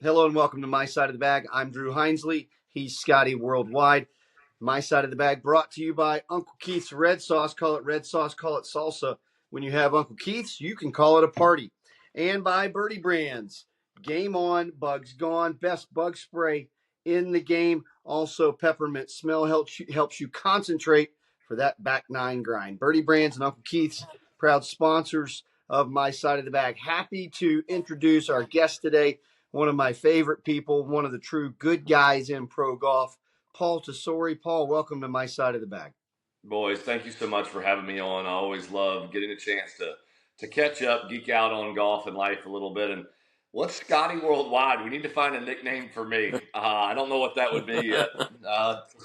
Hello and welcome to My Side of the Bag. I'm Drew Hinesley. He's Scotty Worldwide. My Side of the Bag brought to you by Uncle Keith's Red Sauce. Call it red sauce, call it salsa. When you have Uncle Keith's, you can call it a party. And by Birdie Brands. Game on, bugs gone. Best bug spray in the game. Also, peppermint smell helps you concentrate for that back nine grind. Birdie Brands and Uncle Keith's, proud sponsors of My Side of the Bag. Happy to introduce our guest today, one of my favorite people, one of the true good guys in pro golf, Paul Tesori. Paul, welcome to My Side of the Bag. Boys, thank you so much for having me on. I always love getting a chance to catch up, geek out on golf and life a little bit. And what's Scotty Worldwide? We need to find a nickname for me. I don't know what that would be yet.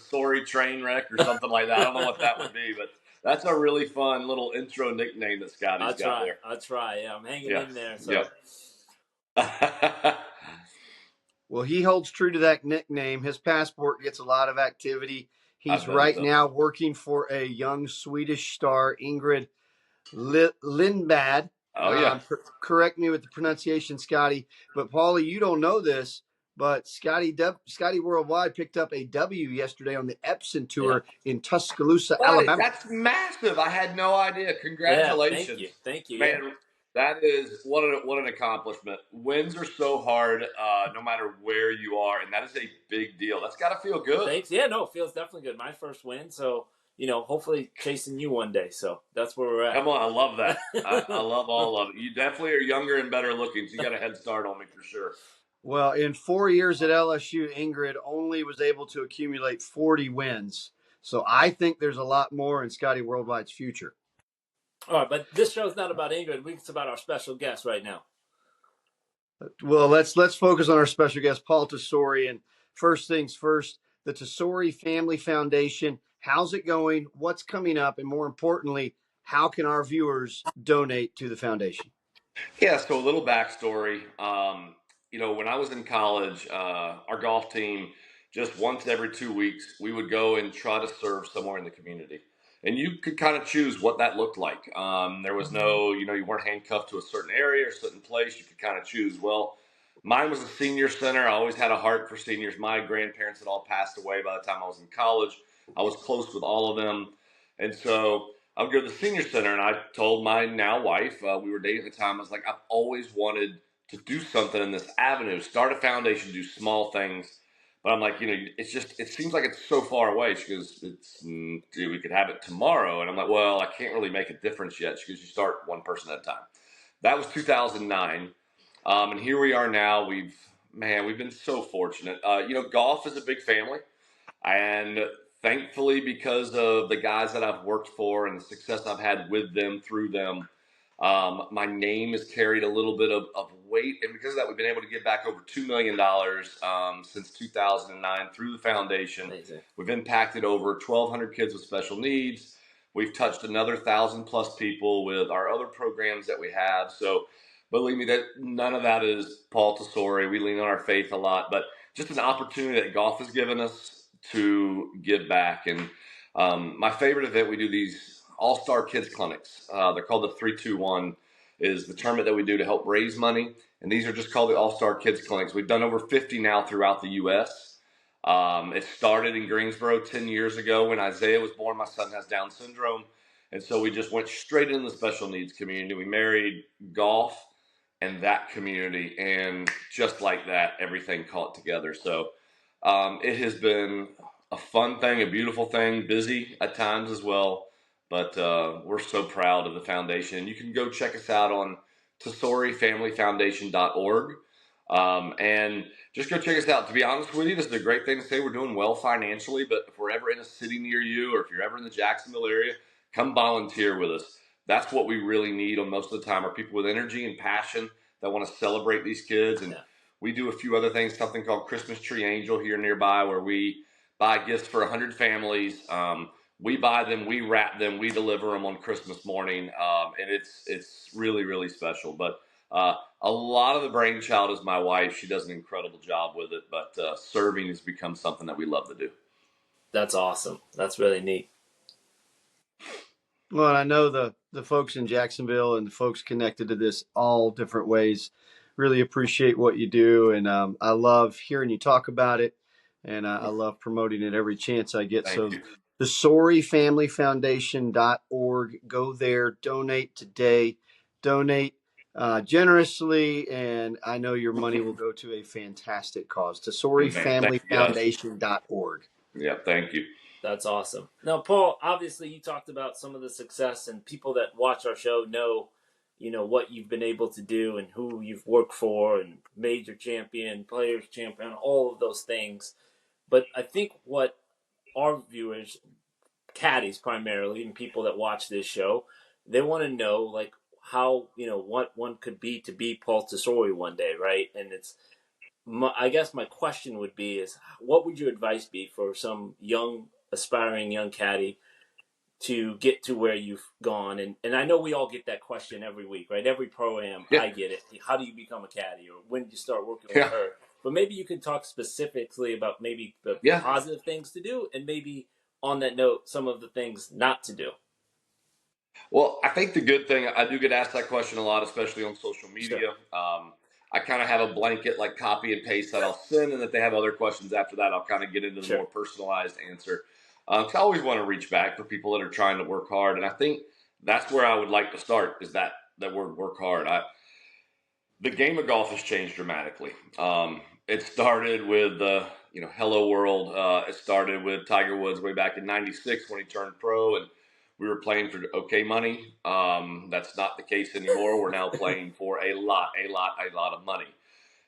Sorry train wreck or something like that. I don't know what that would be, but that's a really fun little intro nickname that Scotty's got there. I'll try. Yeah, I'm hanging in there. So. Yep. Well, he holds true to that nickname. His passport gets a lot of activity. He's right now working for a young Swedish star, Ingrid Lindblad. Oh, yeah. Correct me with the pronunciation, Scotty. But, Paulie, you don't know this, but Scotty Worldwide picked up a W yesterday on the Epson Tour in Tuscaloosa, Alabama. That's massive. I had no idea. Congratulations. Yeah, thank you. Man, that is what an accomplishment. Wins are so hard, no matter where you are, and that is a big deal. That's got to feel good. Thanks. Yeah, no, it feels definitely good. My first win, so hopefully chasing you one day. So that's where we're at. Come on, I love that. I love all of it. You definitely are younger and better looking, so you got a head start on me for sure. Well, in 4 years at LSU, Ingrid only was able to accumulate 40 wins. So I think there's a lot more in Scotty Worldwide's future. All right, but this show's not about Ingrid. It's about our special guest right now. Well, let's focus on our special guest, Paul Tesori. And first things first, the Tesori Family Foundation. How's it going? What's coming up? And more importantly, how can our viewers donate to the foundation? Yeah, so a little backstory. When I was in college, our golf team, just once every 2 weeks, we would go and try to serve somewhere in the community. And you could kind of choose what that looked like. There was no, you weren't handcuffed to a certain area or certain place. You could kind of choose. Well, mine was a senior center. I always had a heart for seniors. My grandparents had all passed away by the time I was in college. I was close with all of them. And so I would go to the senior center, and I told my now wife, we were dating at the time, I was like, I've always wanted to do something in this avenue, start a foundation, do small things. But I'm like, it seems like it's so far away. She goes, we could have it tomorrow. And I'm like, well, I can't really make a difference yet. She goes, you start one person at a time. That was 2009. And here we are now. We've been so fortunate. Golf is a big family. And thankfully, because of the guys that I've worked for and the success I've had with them, through them, my name has carried a little bit of weight. And because of that, we've been able to give back over $2 million since 2009 through the foundation. Amazing. We've impacted over 1,200 kids with special needs. We've touched another 1,000+ people with our other programs that we have. So believe me, that none of that is Paul Tesori. We lean on our faith a lot, but just an opportunity that golf has given us to give back. And my favorite event, we do these all-star kids clinics. They're called the 3-2-1, is the tournament that we do to help raise money. And these are just called the all-star kids clinics. We've done over 50 now throughout the U.S. It started in Greensboro 10 years ago when Isaiah was born. My son has Down syndrome. And so we just went straight into the special needs community. We married golf and that community. And just like that, everything caught together. So it has been a fun thing, a beautiful thing, busy at times as well. But we're so proud of the foundation. You can go check us out on tesorifamilyfoundation.org. And just go check us out. To be honest with you, this is a great thing to say. We're doing well financially, but if we're ever in a city near you, or if you're ever in the Jacksonville area, come volunteer with us. That's what we really need on most of the time, are people with energy and passion that want to celebrate these kids. And we do a few other things, something called Christmas Tree Angel here nearby, where we buy gifts for 100 families. We buy them, we wrap them, we deliver them on Christmas morning, and it's really, really special. But a lot of the brainchild is my wife. She does an incredible job with it, but serving has become something that we love to do. That's awesome. That's really neat. Well, and I know the folks in Jacksonville and the folks connected to this all different ways really appreciate what you do, and I love hearing you talk about it, and I love promoting it every chance I get. Thank So, you. TesoriFamilyFoundation.org. Go there, donate today, donate generously, and I know your money will go to a fantastic cause. Man, thank you guys. TesoriFamilyFoundation.org. Yeah, thank you. That's awesome. Now, Paul, obviously you talked about some of the success, and people that watch our show know, what you've been able to do and who you've worked for and major champion, players champion, all of those things. But I think what our viewers, caddies primarily, and people that watch this show, they want to know like how, what one could be to be Paul Tesori one day, right? And I guess my question would be is what would your advice be for some aspiring young caddy to get to where you've gone? And I know we all get that question every week, right? Every pro-am, Yeah, I get it. How do you become a caddy, or when did you start working with yeah, her? But maybe you can talk specifically about maybe the yeah. positive things to do, and maybe on that note, some of the things not to do. Well, I think the good thing, I do get asked that question a lot, especially on social Sure. media. I kind of have a blanket like copy and paste that I'll send, and if they have other questions after that, I'll kind of get into the Sure. more personalized answer. 'Cause I always want to reach back for people that are trying to work hard, and I think that's where I would like to start is that word work hard. The game of golf has changed dramatically. It started with the Hello World. It started with Tiger Woods way back in '96 when he turned pro, and we were playing for okay money. That's not the case anymore. We're now playing for a lot of money.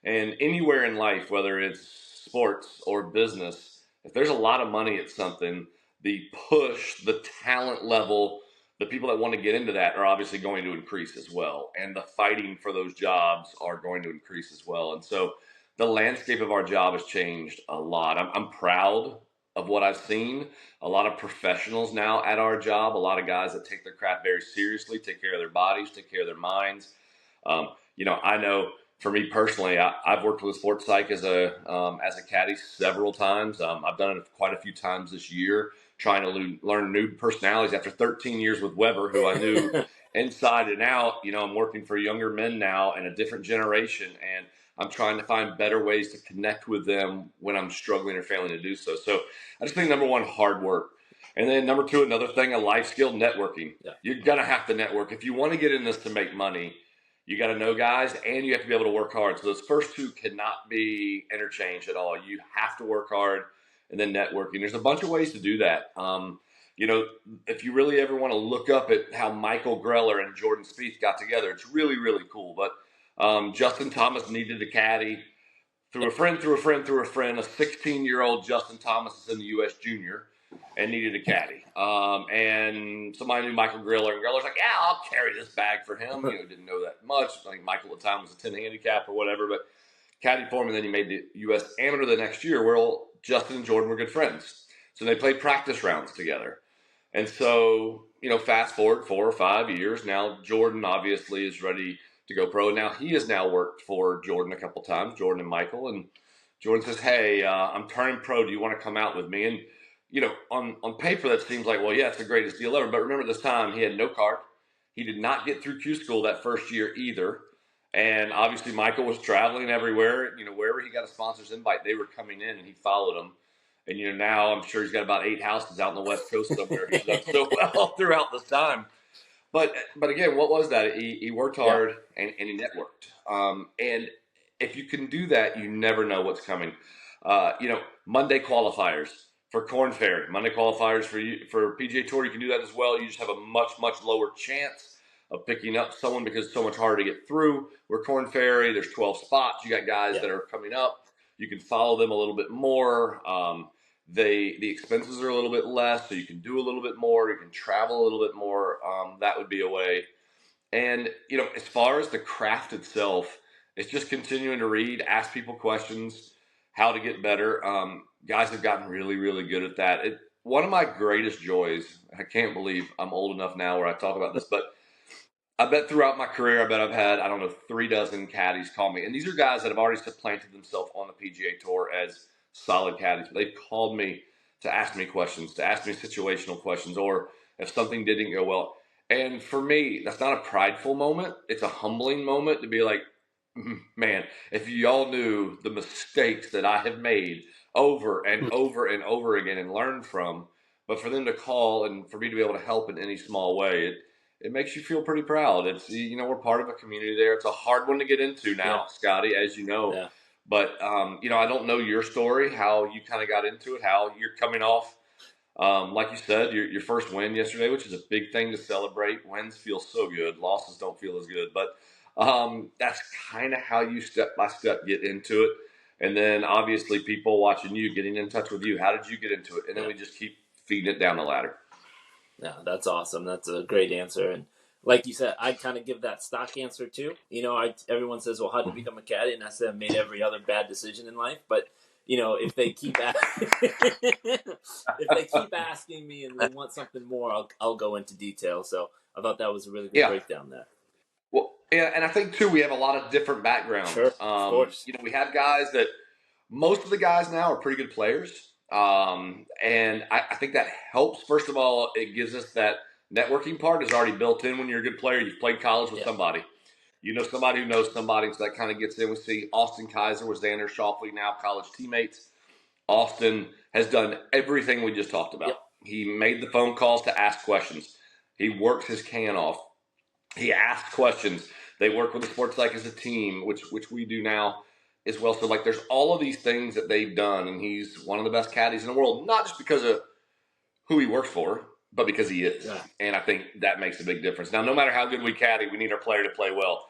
And anywhere in life, whether it's sports or business, if there's a lot of money at something, the push, the talent level, the people that want to get into that are obviously going to increase as well. And the fighting for those jobs are going to increase as well. And so the landscape of our job has changed a lot. I'm proud of what I've seen. A lot of professionals now at our job, a lot of guys that take their craft very seriously, take care of their bodies, take care of their minds. I know for me personally, I've worked with sports psych as a caddy several times. I've done it quite a few times this year, trying to learn new personalities. After 13 years with Weber, who I knew inside and out, I'm working for younger men now and a different generation, and I'm trying to find better ways to connect with them when I'm struggling or failing to do so. So I just think number one, hard work. And then number two, another thing, a life skill, networking. Yeah. You're going to have to network. If you want to get in this to make money, you got to know guys and you have to be able to work hard. So those first two cannot be interchanged at all. You have to work hard and then networking. There's a bunch of ways to do that. If you really ever want to look up at how Michael Greller and Jordan Spieth got together, it's really, really cool. But Justin Thomas needed a caddy through a friend, through a friend, through a friend. A 16-year-old Justin Thomas is in the U.S. Junior and needed a caddy. And somebody knew Michael Griller, and Griller's like, yeah, I'll carry this bag for him. Didn't know that much. I think Michael at the time was a 10 handicap or whatever, but caddy for him, and then he made the U.S. Amateur the next year. Well, Justin and Jordan were good friends. So they played practice rounds together. And so, fast forward 4 or 5 years, now Jordan obviously is ready to go pro. Now he has now worked for Jordan a couple times, Jordan and Michael, and Jordan says, hey, I'm turning pro. Do you want to come out with me? And on paper, that seems like, well, yeah, it's the greatest deal ever. But remember, this time he had no card. He did not get through Q school that first year either. And obviously, Michael was traveling everywhere. Wherever he got a sponsor's invite, they were coming in, and he followed them. And now I'm sure he's got about 8 houses out in the West Coast somewhere. He's done so well throughout this time. But again, what was that? He worked hard and he networked. And if you can do that, you never know what's coming. Monday qualifiers for Corn Ferry, Monday qualifiers for PGA Tour. You can do that as well. You just have a much lower chance of picking up someone because it's so much harder to get through. Where Corn Ferry, there's 12 spots. You got guys that are coming up. You can follow them a little bit more. The expenses are a little bit less, so you can do a little bit more. You can travel a little bit more. That would be a way. And as far as the craft itself, it's just continuing to read, ask people questions, how to get better. Guys have gotten really, really good at that. One of my greatest joys. I can't believe I'm old enough now where I talk about this, but I bet throughout my career, I've had, 36 caddies call me. And these are guys that have already supplanted themselves on the PGA Tour as solid caddies. They've called me to ask me questions, to ask me situational questions, or if something didn't go well. And for me, that's not a prideful moment. It's a humbling moment to be like, Man, if y'all knew the mistakes that I have made over and over and over again and learned from, but for them to call and for me to be able to help in any small way, it makes you feel pretty proud. It's, we're part of a community there. It's a hard one to get into Yeah. now, Scotty, as you know. Yeah. But, I don't know your story, how you kind of got into it, how you're coming off. Like you said, your first win yesterday, which is a big thing to celebrate. Wins feel so good. Losses don't feel as good. But that's kind of how you step by step get into it. And then obviously people watching you, getting in touch with you. How did you get into it? And then we just keep feeding it down the ladder. Yeah, that's awesome. That's a great answer. And like you said, I kind of give that stock answer too. Everyone says, "Well, how did you become a caddy?" And I said, "I've made every other bad decision in life." But if they keep if they keep asking me and they want something more, I'll go into detail. So I thought that was a really good Yeah. breakdown there. Well, yeah, and I think too we have a lot of different backgrounds. Sure, of course. We have guys that most of the guys now are pretty good players, and I think that helps. First of all, it gives us that networking part is already built in when you're a good player. You've played college with somebody, somebody who knows somebody, so that kind of gets in. We see Austin Kaiser with Xander Schauffele, now college teammates. Austin has done everything we just talked about. Yep. He made the phone calls to ask questions. He works his can off. He asks questions. They work with the sports psych as a team, which we do now as well. So there's all of these things that they've done, and he's one of the best caddies in the world, not just because of who he works for, but because he is. Yeah. And I think that makes a big difference. Now, no matter how good we caddy, we need our player to play well.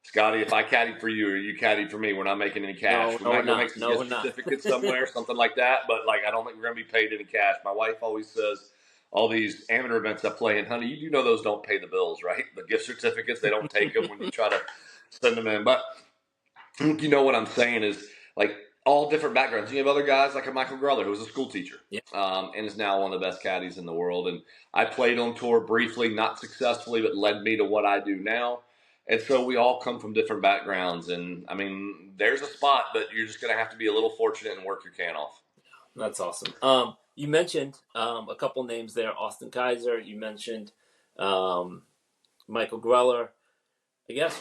Scotty, if I caddied for you or you caddied for me, we're not making any cash. No, We might go we're make some not. gift certificates somewhere, something like that. But I don't think we're going to be paid any cash. My wife always says, all these amateur events I play in, honey, you do know those don't pay the bills, right? The gift certificates, they don't take them when you try to send them in. But you know what I'm saying is all different backgrounds. You have other guys like a Michael Greller, who was a school teacher, and is now one of the best caddies in the world. And I played on tour briefly, not successfully, but led me to what I do now. And so we all come from different backgrounds. And I mean, there's a spot, but you're just going to have to be a little fortunate and work your can off. That's awesome. You mentioned a couple names there, Austin Kaiser. You mentioned Michael Greller. I guess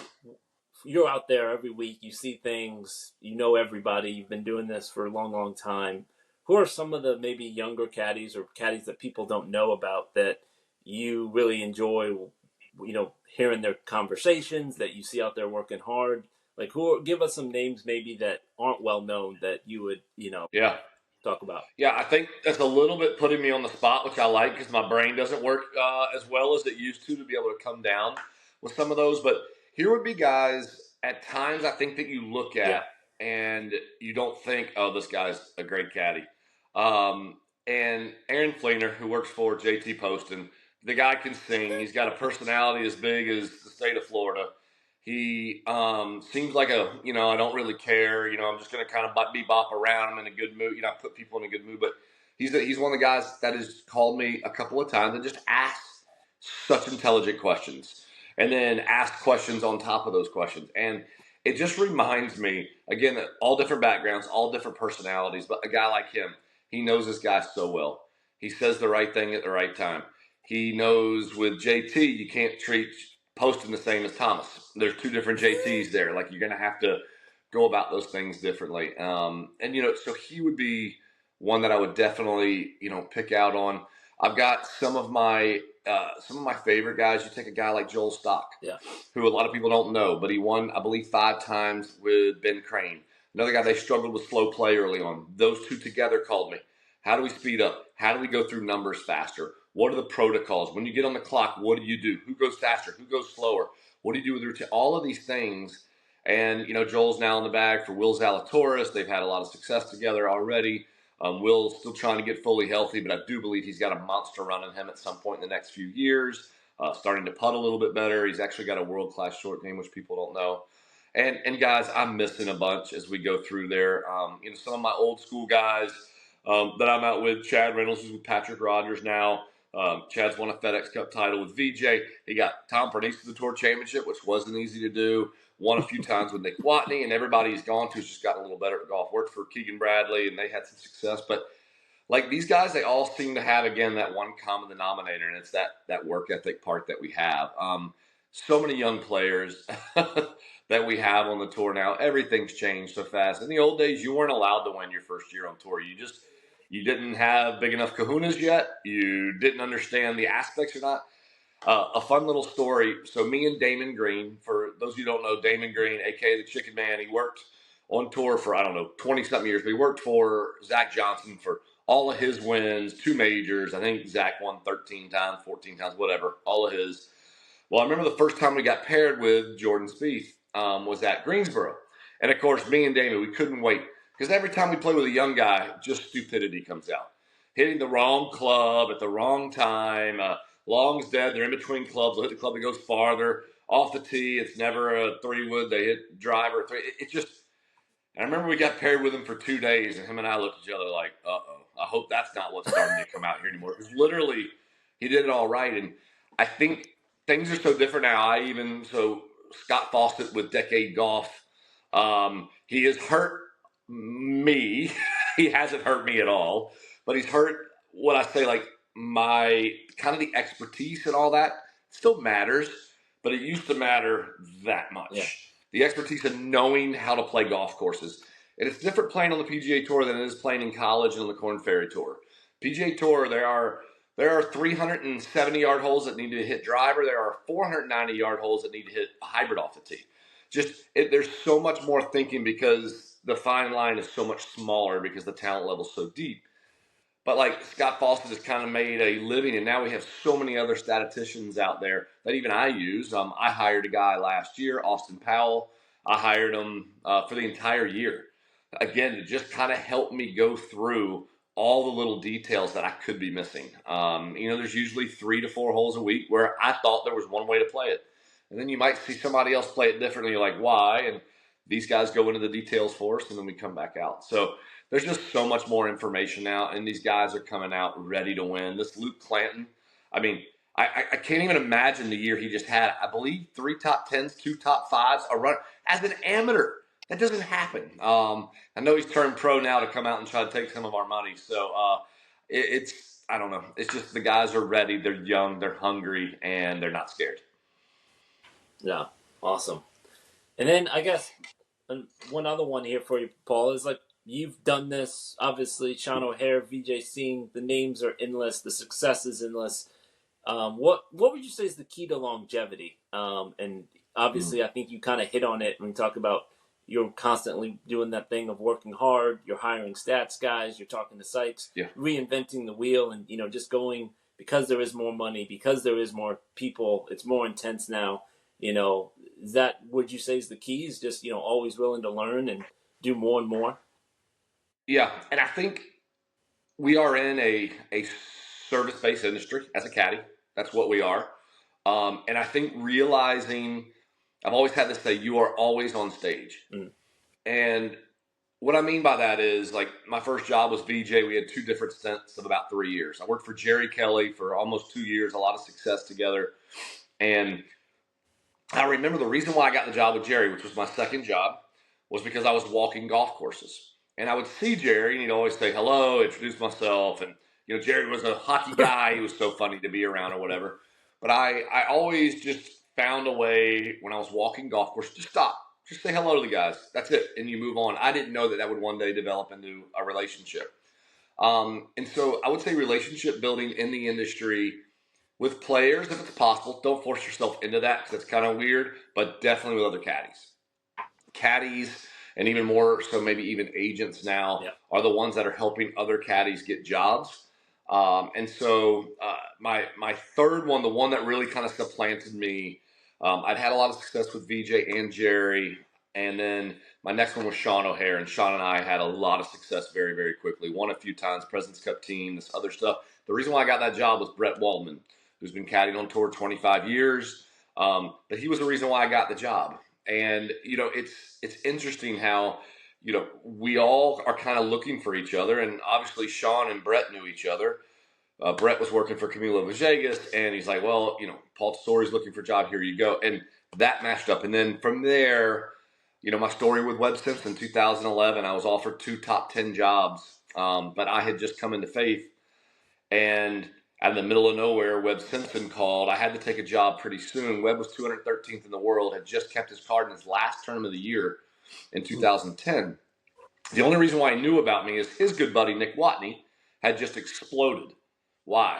you're out there every week. You see things. You know everybody. You've been doing this for a long, long time. Who are some of the maybe younger caddies or caddies that people don't know about that you really enjoy, hearing their conversations that you see out there working hard? Give us some names maybe that aren't well known that you would, talk about. Yeah, I think that's a little bit putting me on the spot, which I like because my brain doesn't work as well as it used to be able to come down with some of those. But here would be guys at times I think that you look at and you don't think, oh, this guy's a great caddy. And Aaron Fleener, who works for JT Poston, the guy can sing. He's got a personality as big as the state of Florida. He seems like I don't really care. I'm just going to kind of bebop around. I'm in a good mood. I put people in a good mood. But he's one of the guys that has called me a couple of times and just asked such intelligent questions. And then ask questions on top of those questions. And it just reminds me, again, that all different backgrounds, all different personalities. But a guy like him, he knows this guy so well. He says the right thing at the right time. He knows with JT, you can't treat Poston the same as Thomas. There's two different JTs there. You're going to have to go about those things differently. So he would be one that I would definitely, pick out on. I've got some of my favorite guys. You take a guy like Joel Stock, who a lot of people don't know, but he won, I believe, 5 times with Ben Crane. Another guy, they struggled with slow play early on. Those two together called me. How do we speed up? How do we go through numbers faster? What are the protocols? When you get on the clock, what do you do? Who goes faster? Who goes slower? What do you do with routine? All of these things. And, Joel's now in the bag for Will Zalatoris. They've had a lot of success together already. Will's still trying to get fully healthy, but I do believe he's got a monster run in him at some point in the next few years. Starting to putt a little bit better. He's actually got a world-class short game, which people don't know. And guys, I'm missing a bunch as we go through there. Some of my old school guys that I'm out with, Chad Reynolds is with Patrick Rogers now. Chad's won a FedEx Cup title with VJ. He got Tom Pernice to the Tour Championship, which wasn't easy to do. Won a few times with Nick Watney, and everybody he's gone to has just gotten a little better at golf. Worked for Keegan Bradley, and they had some success. But these guys, they all seem to have, again, that one common denominator, and it's that work ethic part that we have. So many young players that we have on the tour now. Everything's changed so fast. In the old days, you weren't allowed to win your first year on tour. You didn't have big enough kahunas yet. You didn't understand the aspects or not. A fun little story. So me and Damon Green, for those of you who don't know, Damon Green, aka the Chicken Man, he worked on tour for, I don't know, 20 something years, but he worked for Zach Johnson for all of his wins, 2 majors. I think Zach won 13 times, 14 times, whatever, all of his. Well, I remember the first time we got paired with Jordan Spieth was at Greensboro. And of course, me and Damon, we couldn't wait because every time we play with a young guy, just stupidity comes out. Hitting the wrong club at the wrong time. Long's dead. They're in between clubs. They'll hit the club that goes farther. Off the tee, it's never a 3-wood. They hit driver 3. It just, and I remember we got paired with him for 2 days, and him and I looked at each other like, uh-oh, I hope that's not what's starting to come out here anymore. Because literally, he did it all right. And I think things are so different now. So Scott Fawcett with Decade Golf, he has hurt me. He hasn't hurt me at all, but he's hurt what I say, like my kind of the expertise and all that still matters, but it used to matter that much. Yeah. The expertise of knowing how to play golf courses. And it's different playing on the PGA Tour than it is playing in college and on the Korn Ferry Tour. PGA Tour, there are 370-yard holes that need to hit driver. There are 490-yard holes that need to hit a hybrid off the tee. There's so much more thinking because the fine line is so much smaller because the talent level is so deep. But like Scott Fawcett has kind of made a living, and now we have so many other statisticians out there that even I use. I hired a guy last year, Austin Powell. I hired him for the entire year. Again, to just kind of help me go through all the little details that I could be missing. There's usually 3 to 4 holes a week where I thought there was one way to play it. And then you might see somebody else play it differently. You're like, why? And these guys go into the details for us, and then we come back out. So there's just so much more information now, and these guys are coming out ready to win. This Luke Clanton, I mean, I can't even imagine the year he just had. I believe 3 top 10s, 2 top 5s, a run as an amateur. That doesn't happen. I know he's turned pro now to come out and try to take some of our money. So I don't know. It's just the guys are ready. They're young, they're hungry, and they're not scared. Yeah, awesome. And then I guess one other one here for you, Paul, is like you've done this. Obviously, Sean O'Hare, VJ Singh, the names are endless. The success is endless. What would you say is the key to longevity? And obviously, I think you kind of hit on it when you talk about you're constantly doing that thing of working hard. You're hiring stats guys. You're talking to sites, reinventing the wheel, and just going because there is more money, because there is more people. It's more intense now. Is that would you say is the key? Is just always willing to learn and do more and more? Yeah, and I think we are in a service-based industry as a caddy. That's what we are. And I think realizing, I've always had this say, you are always on stage. And what I mean by that is, like, my first job was VJ. We had 2 different stints of about 3 years. I worked for Jerry Kelly for almost 2 years, a lot of success together. And I remember the reason why I got the job with Jerry, which was my second job, was because I was walking golf courses. And I would see Jerry, and he'd always say hello, introduce myself. And, Jerry was a hockey guy. He was so funny to be around or whatever. But I always just found a way when I was walking golf course, just stop. Just say hello to the guys. That's it. And you move on. I didn't know that would one day develop into a relationship. And so I would say relationship building in the industry with players, if it's possible. Don't force yourself into that because it's kind of weird, but definitely with other caddies. Caddies, and even more so maybe even agents now, are the ones that are helping other caddies get jobs. And so my third one, the one that really kind of supplanted me, I'd had a lot of success with VJ and Jerry. And then my next one was Sean O'Hare. And Sean and I had a lot of success very, very quickly. Won a few times, President's Cup team, this other stuff. The reason why I got that job was Brett Waldman, who's been caddying on tour 25 years. But he was the reason why I got the job. And, it's interesting how, we all are kind of looking for each other. And obviously Sean and Brett knew each other. Brett was working for Camilo Villegas, and he's like, well, Paul Tesori's looking for a job. Here you go. And that matched up. And then from there, my story with Webb Simpson, 2011, I was offered 2 top 10 jobs. But I had just come into faith. And out of the middle of nowhere, Webb Simpson called. I had to take a job pretty soon. Webb was 213th in the world, had just kept his card in his last tournament of the year in 2010. The only reason why he knew about me is his good buddy, Nick Watney, had just exploded. Why?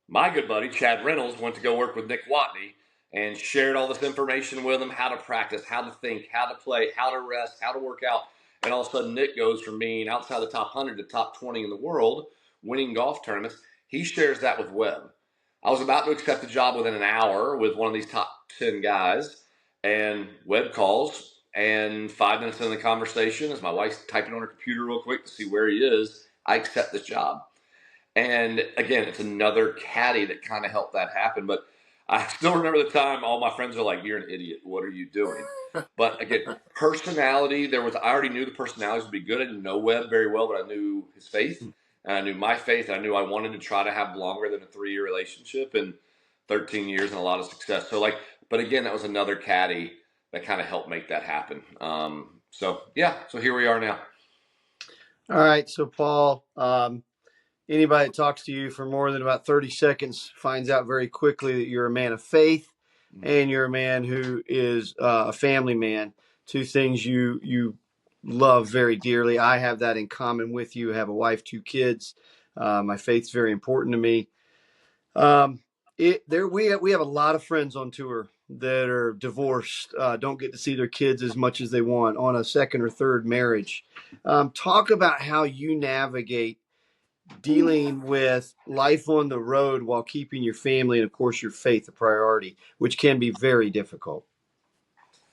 My good buddy, Chad Reynolds, went to go work with Nick Watney and shared all this information with him, how to practice, how to think, how to play, how to rest, how to work out. And all of a sudden, Nick goes from being outside the top 100 to top 20 in the world, winning golf tournaments. He shares that with Webb. I was about to accept a job within an hour with one of these top 10 guys, and Webb calls. And 5 minutes into the conversation, as my wife's typing on her computer real quick to see where he is, I accept this job. And again, it's another caddy that kind of helped that happen. But I still remember the time all my friends are like, "You're an idiot. What are you doing?" But again, personality, I already knew the personalities would be good. I didn't know Webb very well, but I knew his faith. And I knew my faith. And I knew I wanted to try to have longer than a 3-year relationship and 13 years and a lot of success. So but again, that was another caddy that kind of helped make that happen. So here we are now. All right. So Paul, anybody that talks to you for more than about 30 seconds finds out very quickly that you're a man of faith and you're a man who is a family man. 2 things you love very dearly. I have that in common with you. I have a wife, 2 kids. My faith's very important to me. We have a lot of friends on tour that are divorced, don't get to see their kids as much as they want, on a second or third marriage. Talk about how you navigate dealing with life on the road while keeping your family and, of course, your faith a priority, which can be very difficult.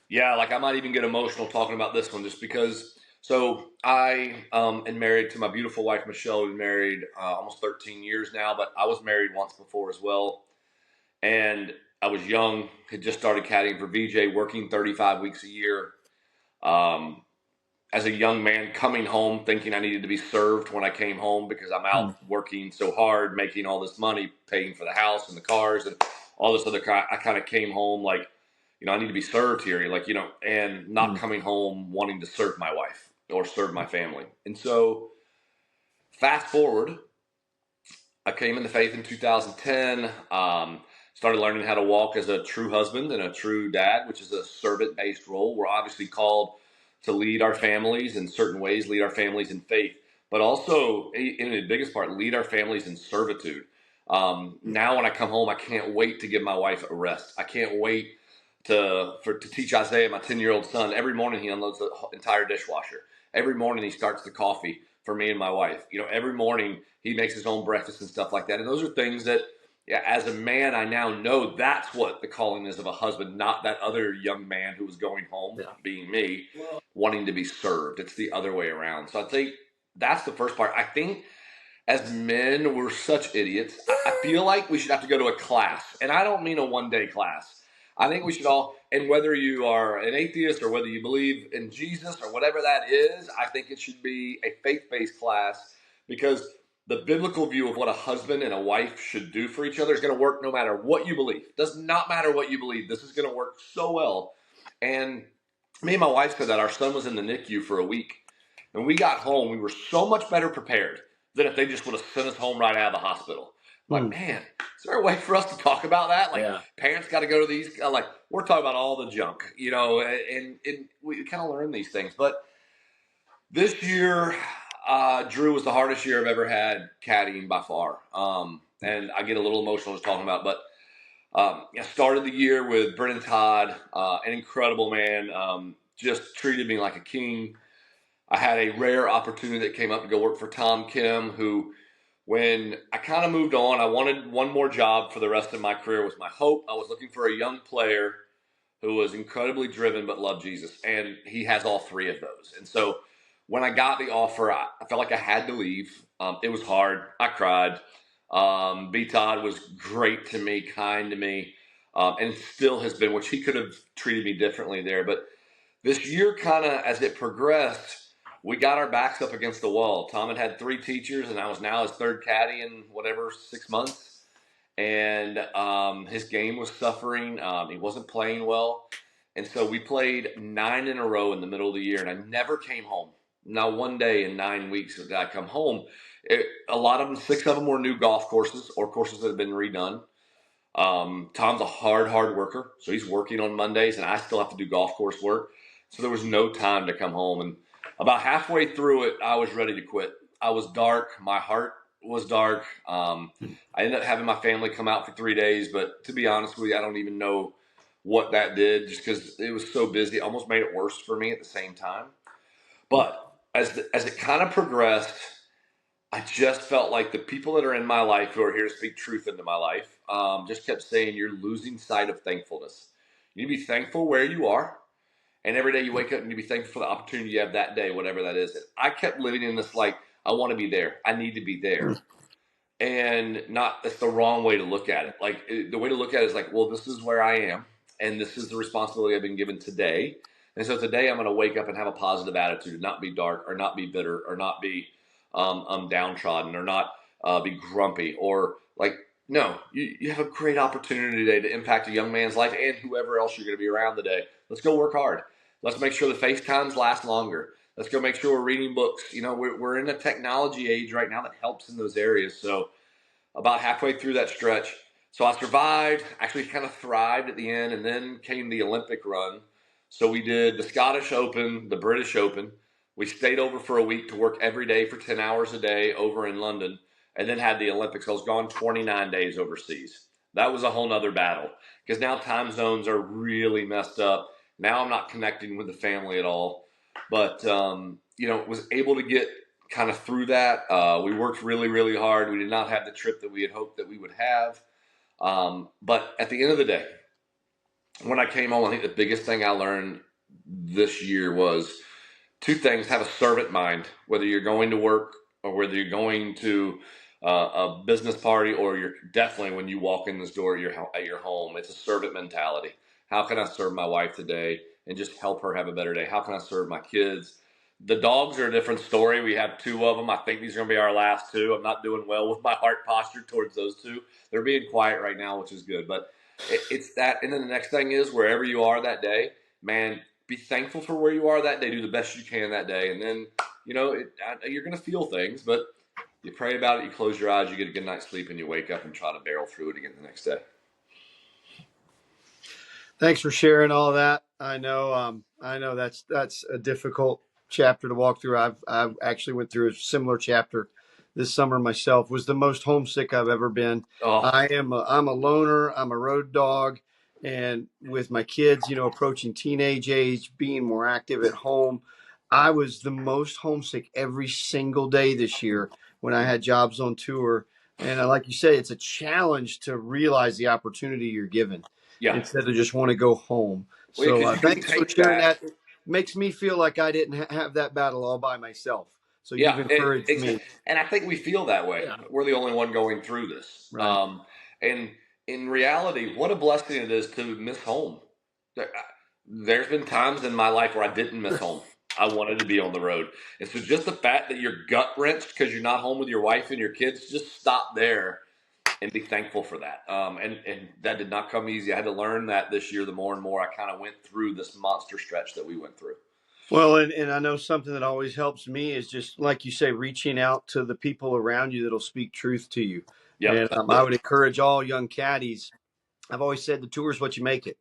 Yeah, I might even get emotional talking about this one just because. So I am married to my beautiful wife, Michelle. We've been married almost 13 years now, but I was married once before as well. And I was young, had just started caddying for VJ, working 35 weeks a year. As a young man coming home thinking I needed to be served when I came home because I'm out working so hard, making all this money, paying for the house and the cars and all this other kind. I kind of came home like, I need to be served here, and not coming home wanting to serve my wife or serve my family. And so fast forward, I came into faith in 2010, started learning how to walk as a true husband and a true dad, which is a servant-based role. We're obviously called to lead our families in certain ways, lead our families in faith, but also, in the biggest part, lead our families in servitude. Now when I come home, I can't wait to give my wife a rest. I can't wait to teach Isaiah, my 10-year-old son. Every morning he unloads the entire dishwasher. Every morning he starts the coffee for me and my wife. Every morning he makes his own breakfast and stuff like that. And those are things that, as a man, I now know that's what the calling is of a husband, not that other young man who was going home, being me, wanting to be served. It's the other way around. So I think that's the first part. I think as men, we're such idiots. I feel like we should have to go to a class. And I don't mean a one-day class. I think we should all, and whether you are an atheist or whether you believe in Jesus or whatever that is, I think it should be a faith-based class, because the biblical view of what a husband and a wife should do for each other is going to work no matter what you believe. It does not matter what you believe. This is going to work so well. And me and my wife said that our son was in the NICU for a week. When we got home, we were so much better prepared than if they just would have sent us home right out of the hospital. Like, man, is there a way for us to talk about that? Parents got to go to these, we're talking about all the junk, and we kind of learn these things. But this year, Drew, was the hardest year I've ever had caddying by far. And I get a little emotional just talking about it. But I started the year with Brennan Todd, an incredible man, just treated me like a king. I had a rare opportunity that came up to go work for Tom Kim, who, when I kind of moved on, I wanted one more job for the rest of my career, was my hope. I was looking for a young player who was incredibly driven but loved Jesus, and he has all 3 of those. And so when I got the offer, I felt like I had to leave. It was hard. I cried. B. Todd was great to me, kind to me, and still has been, which he could have treated me differently there. But this year, kind of as it progressed, we got our backs up against the wall. Tom had 3 teachers, and I was now his 3rd caddy in 6 months. And his game was suffering. He wasn't playing well. And so we played 9 in a row in the middle of the year, and I never came home. Not one day in 9 weeks did I come home. A lot of them, 6 of them were new golf courses or courses that have been redone. Tom's a hard worker, so he's working on Mondays, and I still have to do golf course work. So there was no time to come home. And about halfway through it, I was ready to quit. I was dark. My heart was dark. I ended up having my family come out for 3 days, but to be honest with you, I don't even know what that did, just because it was so busy. It almost made it worse for me at the same time. But as it kind of progressed, I just felt like the people that are in my life who are here to speak truth into my life just kept saying, you're losing sight of thankfulness. You need to be thankful where you are. And every day you wake up and you be thankful for the opportunity you have that day, whatever that is. And I kept living in this like, I want to be there. I need to be there. And not, that's the wrong way to look at it. Like the way to look at it is like, well, this is where I am. And this is the responsibility I've been given today. And so today I'm going to wake up and have a positive attitude, not be dark or not be bitter or not be downtrodden or not be grumpy or like, no, you have a great opportunity today to impact a young man's life and whoever else you're going to be around today. Let's go work hard. Let's make sure the FaceTimes last longer. Let's go make sure we're reading books. You know, we're in a technology age right now that helps in those areas. So about halfway through that stretch, so I survived, actually kind of thrived at the end, and then came the Olympic run. So we did the Scottish Open, the British Open. We stayed over for a week to work every day for 10 hours a day over in London, and then had the Olympics. I was gone 29 days overseas. That was a whole nother battle because now time zones are really messed up. Now I'm not connecting with the family at all. But, was able to get kind of through that. We worked really hard. We did not have the trip that we had hoped that we would have. But at the end of the day, when I came home, I think the biggest thing I learned this year was two things. Have a servant mind, whether you're going to work or whether you're going to a business party, or you're definitely when you walk in this door at your home, it's a servant mentality. How can I serve my wife today and just help her have a better day? How can I serve my kids? The dogs are a different story. We have 2 of them. I think these are going to be our last 2. I'm not doing well with my heart posture towards those 2. They're being quiet right now, which is good. But it's that. And then the next thing is, wherever you are that day, man, be thankful for where you are that day. Do the best you can that day. And then, you're going to feel things, but you pray about it, you close your eyes, you get a good night's sleep, and you wake up and try to barrel through it again the next day. Thanks for sharing all that. I know that's a difficult chapter to walk through. I've actually went through a similar chapter this summer myself. Was the most homesick I've ever been. Oh. I'm a loner. I'm a road dog, and with my kids, approaching teenage age, being more active at home, I was the most homesick every single day this year when I had jobs on tour. And like you say, it's a challenge to realize the opportunity you're given. Yeah. Instead of just want to go home. So thanks for sharing that. It makes me feel like I didn't have that battle all by myself. So you've encouraged me. And I think we feel that way. Yeah. We're the only one going through this. Right. And in reality, what a blessing it is to miss home. There's been times in my life where I didn't miss home. I wanted to be on the road. And so just the fact that you're gut wrenched because you're not home with your wife and your kids, just stop there and be thankful for that. And that did not come easy. I had to learn that this year. The more and more I kind of went through this monster stretch that we went through. Well, and I know something that always helps me is just, like you say, reaching out to the people around you that'll speak truth to you. Yep. And I would encourage all young caddies. I've always said the tour is what you make it.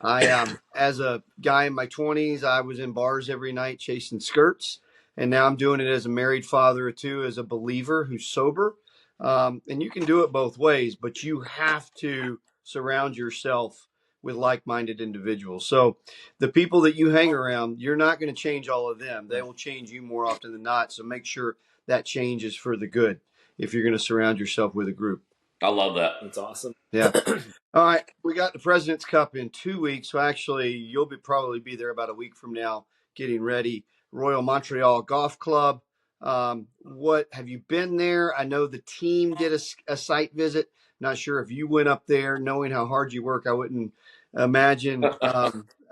As a guy in my 20s, I was in bars every night chasing skirts. And now I'm doing it as a married father of 2, as a believer who's sober. And you can do it both ways, but you have to surround yourself with like-minded individuals. So the people that you hang around, you're not going to change all of them. They will change you more often than not. So make sure that change is for the good if you're going to surround yourself with a group. I love that. That's awesome. Yeah. All right. We got the President's Cup in 2 weeks. So actually, you'll probably be there about a week from now getting ready. Royal Montreal Golf Club. What have you been there? I know the team did a site visit. Not sure if you went up there. Knowing how hard you work, I wouldn't imagine.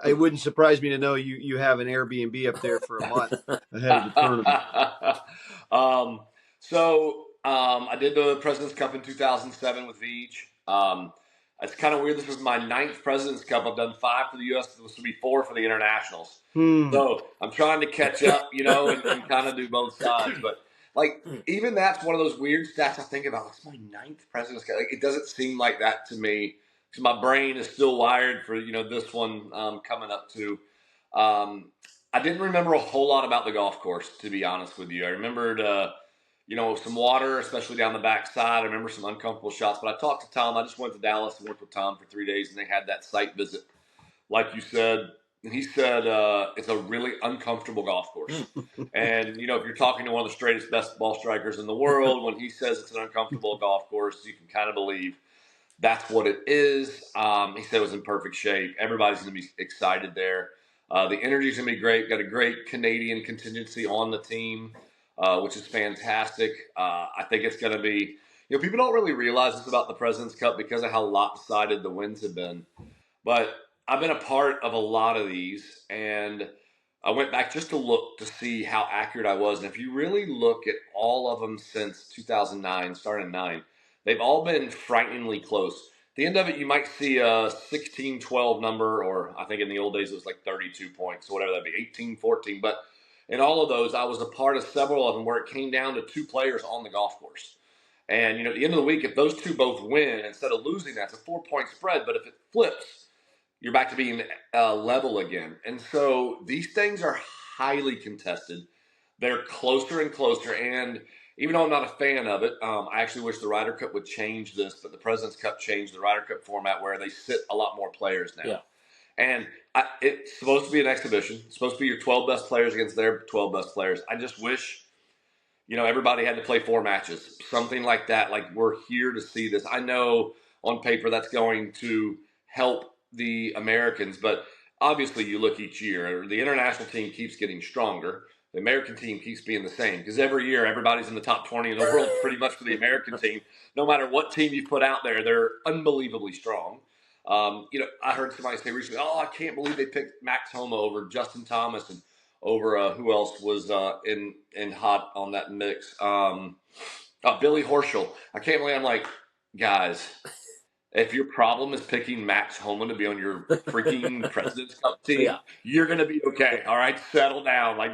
It wouldn't surprise me to know you have an Airbnb up there for a month ahead of the tournament. I did the President's Cup in 2007 with Veej. It's kind of weird. This was my 9th President's Cup. I've done 5 for the U.S. This will be 4 for the internationals. So I'm trying to catch up, and kind of do both sides. But Like, even that's one of those weird stats I think about. It's my ninth President's Cup. Like, it doesn't seem like that to me because my brain is still wired for this one coming up too. I didn't remember a whole lot about the golf course, to be honest with you. I remembered some water, especially down the backside. I remember some uncomfortable shots. But I talked to Tom. I just went to Dallas and worked with Tom for 3 days, and they had that site visit, like you said. And he said it's a really uncomfortable golf course. And, if you're talking to one of the straightest best ball strikers in the world, when he says it's an uncomfortable golf course, you can kind of believe that's what it is. He said it was in perfect shape. Everybody's going to be excited there. The energy's going to be great. Got a great Canadian contingency on the team, which is fantastic. I think it's going to be, people don't really realize this about the President's Cup because of how lopsided the wins have been. But I've been a part of a lot of these, and I went back just to look to see how accurate I was. And if you really look at all of them since 2009, starting 9, they've all been frighteningly close. At the end of it, you might see a 16-12 number, or I think in the old days it was like 32 points, or whatever that'd be, 18-14. But in all of those, I was a part of several of them where it came down to 2 players on the golf course. And, at the end of the week, if those 2 both win, instead of losing, that's a 4-point spread. But if it flips, you're back to being level again. And so these things are highly contested. They're closer and closer. And even though I'm not a fan of it, I actually wish the Ryder Cup would change this, but the President's Cup changed the Ryder Cup format where they sit a lot more players now. Yeah. And it's supposed to be an exhibition. It's supposed to be your 12 best players against their 12 best players. I just wish, everybody had to play 4 matches, something like that. Like, we're here to see this. I know on paper that's going to help the Americans, but obviously you look each year, the international team keeps getting stronger. The American team keeps being the same because every year everybody's in the top 20 in the world pretty much for the American team. No matter what team you put out there, they're unbelievably strong. I heard somebody say recently, I can't believe they picked Max Homa over Justin Thomas and over who else was in hot on that mix. Billy Horschel. I can't believe I'm like, guys, if your problem is picking Max Homa to be on your freaking President's Cup team, you're going to be okay. All right, settle down. Like,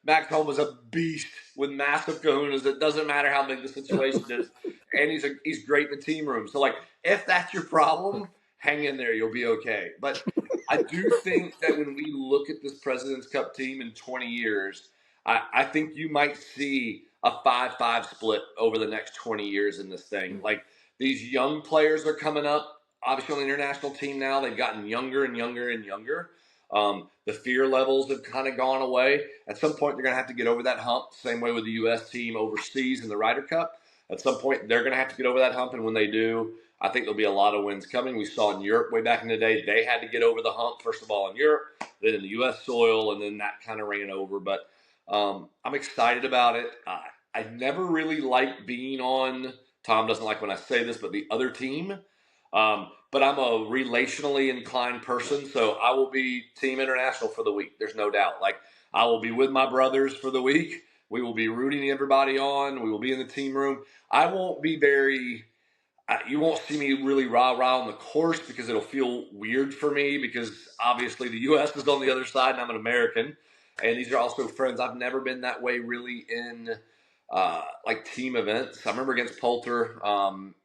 Max Homa's a beast with massive kahunas. It doesn't matter how big the situation is, and he's great in the team room. So, like, if that's your problem, hang in there. You'll be okay. But I do think that when we look at this President's Cup team in 20 years, I think you might see a 5-5 split over the next 20 years in this thing. Like, these young players are coming up. Obviously, on the international team now, they've gotten younger and younger and younger. The fear levels have kind of gone away. At some point, they're going to have to get over that hump. Same way with the U.S. team overseas in the Ryder Cup. At some point, they're going to have to get over that hump. And when they do, I think there'll be a lot of wins coming. We saw in Europe way back in the day, they had to get over the hump, first of all in Europe, then in the U.S. soil, and then that kind of ran over. But I'm excited about it. I never really liked being on – Tom doesn't like when I say this, but the other team. But I'm a relationally inclined person, so I will be Team International for the week. There's no doubt. Like, I will be with my brothers for the week. We will be rooting everybody on. We will be in the team room. I won't be you won't see me really rah-rah on the course because it'll feel weird for me because obviously the U.S. is on the other side and I'm an American. And these are also friends. I've never been that way really in like team events. I remember against Poulter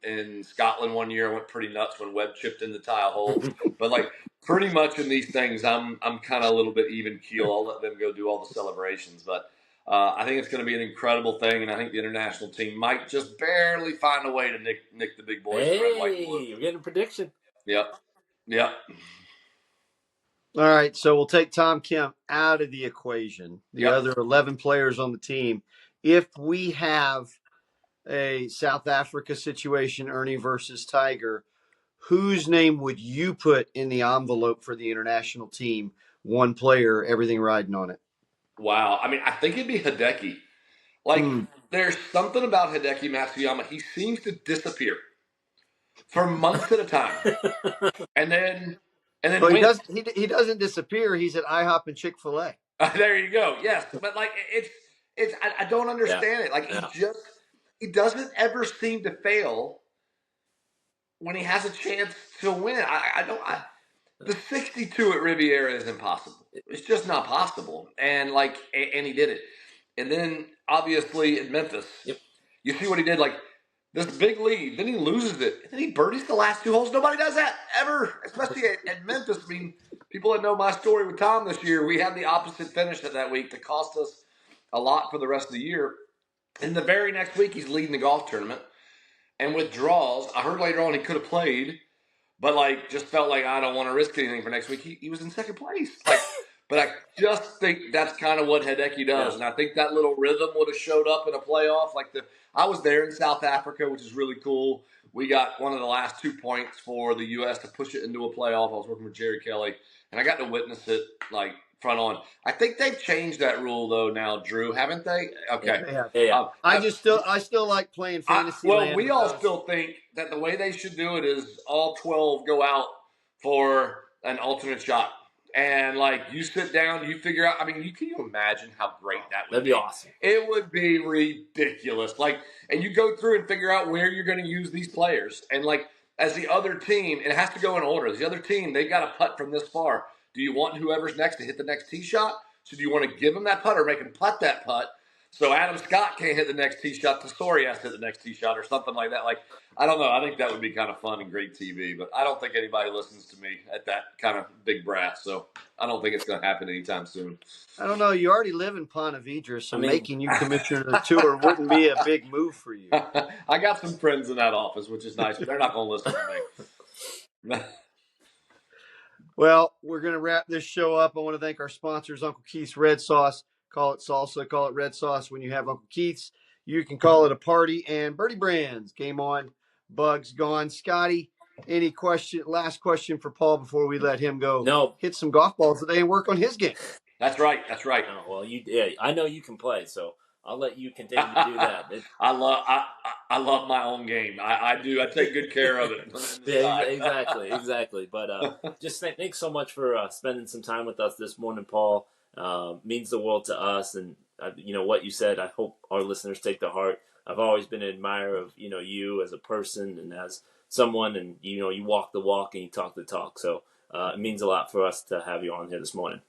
in Scotland one year, I went pretty nuts when Webb chipped in the tile hole. But like pretty much in these things, I'm kind of a little bit even keel. I'll let them go do all the celebrations. But I think it's going to be an incredible thing, and I think the international team might just barely find a way to nick the big boys. Hey, red, white, and blue. we're getting a prediction. Yep. All right, so we'll take Tom Kemp out of the equation. The other 11 players on the team. If we have a South Africa situation, Ernie versus Tiger, whose name would you put in the envelope for the international team? One player, everything riding on it. Wow. I mean, I think it'd be Hideki. Like, there's something about Hideki Matsuyama. He seems to disappear for months at a time. And then well, he doesn't disappear. He's at IHOP and Chick-fil-A. There you go. Yes. But like I don't understand it. Like he doesn't ever seem to fail when he has a chance to win. The 62 at Riviera is impossible. It's just not possible. And he did it. And then obviously at Memphis, Yep. you see what he did. Like this big lead, then he loses it, and then he birdies the last 2 holes. Nobody does that ever, especially at Memphis. I mean, people that know my story with Tom this year, we had the opposite finish that week that cost us a lot for the rest of the year. And the very next week, he's leading the golf tournament and withdraws. I heard later on he could have played, but like just felt like I don't want to risk anything for next week. He was in second place. Like, but I just think that's kind of what Hideki does, Yeah. and I think that little rhythm would have showed up in a playoff. Like I was there in South Africa, which is really cool. We got one of the last 2 points for the U.S. to push it into a playoff. I was working with Jerry Kelly, and I got to witness it like front on. I think they've changed that rule though now, Drew, haven't they? Okay. Yeah. I still like playing fantasy land. We all still think that the way they should do it is all 12 go out for an alternate shot. And like you sit down, you figure out. I mean, can you imagine how great that would That'd be awesome. It would be ridiculous. Like, and you go through and figure out where you're going to use these players. And like, as the other team, it has to go in order. The other team, they got to putt from this far. Do you want whoever's next to hit the next tee shot? So do you want to give them that putt or make them putt that putt? So Adam Scott can't hit the next tee shot. Tesori has to hit the next tee shot or something like that. Like, I don't know. I think that would be kind of fun and great TV, but I don't think anybody listens to me at that kind of big brass. So I don't think it's going to happen anytime soon. I don't know. You already live in Ponte Vedra, so making you commissioner of the tour wouldn't be a big move for you. I got some friends in that office, which is nice, but they're not going to listen to me. Well, we're going to wrap this show up. I want to thank our sponsors, Uncle Keith's Red Sauce. Call it salsa, call it red sauce. When you have Uncle Keith's, you can call it a party. And Birdie Brands, game on, bugs gone. Scotty, last question for Paul before we let him go. No. Hit some golf balls today and work on his game. That's right. Oh, well, I know you can play, so I'll let you continue to do that. I love my own game. I do. I take good care of it. Yeah, exactly. But just thanks so much for spending some time with us this morning, Paul. Means the world to us, and what you said. I hope our listeners take to heart. I've always been an admirer of you as a person and as someone, and you walk the walk and you talk the talk. So it means a lot for us to have you on here this morning.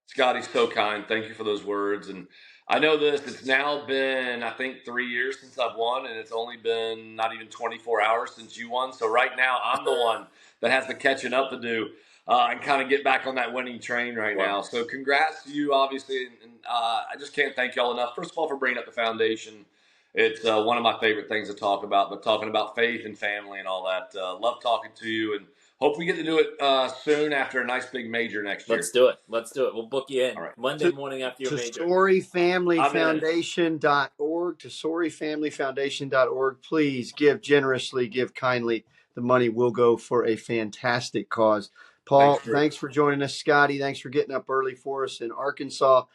Scotty's so kind. Thank you for those words. And I know this. It's now been, I think, 3 years since I've won, and it's only been not even 24 hours since you won. So right now, I'm the one that has the catching up to do and kind of get back on that winning train right now. So congrats to you, obviously. And I just can't thank y'all enough. First of all, for bringing up the foundation. It's one of my favorite things to talk about, but talking about faith and family and all that. Love talking to you, and hope we get to do it soon after a nice big major next year. Let's do it. We'll book you in Monday morning after your major. TesoriFamilyFoundation.org. TesoriFamilyFoundation.org. Please give generously, give kindly. The money will go for a fantastic cause. Paul, thanks for joining us. Scotty, thanks for getting up early for us in Arkansas.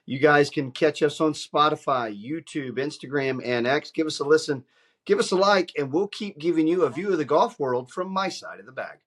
You guys can catch us on Spotify, YouTube, Instagram, and X. Give us a listen. Give us a like, and we'll keep giving you a view of the golf world from my side of the bag.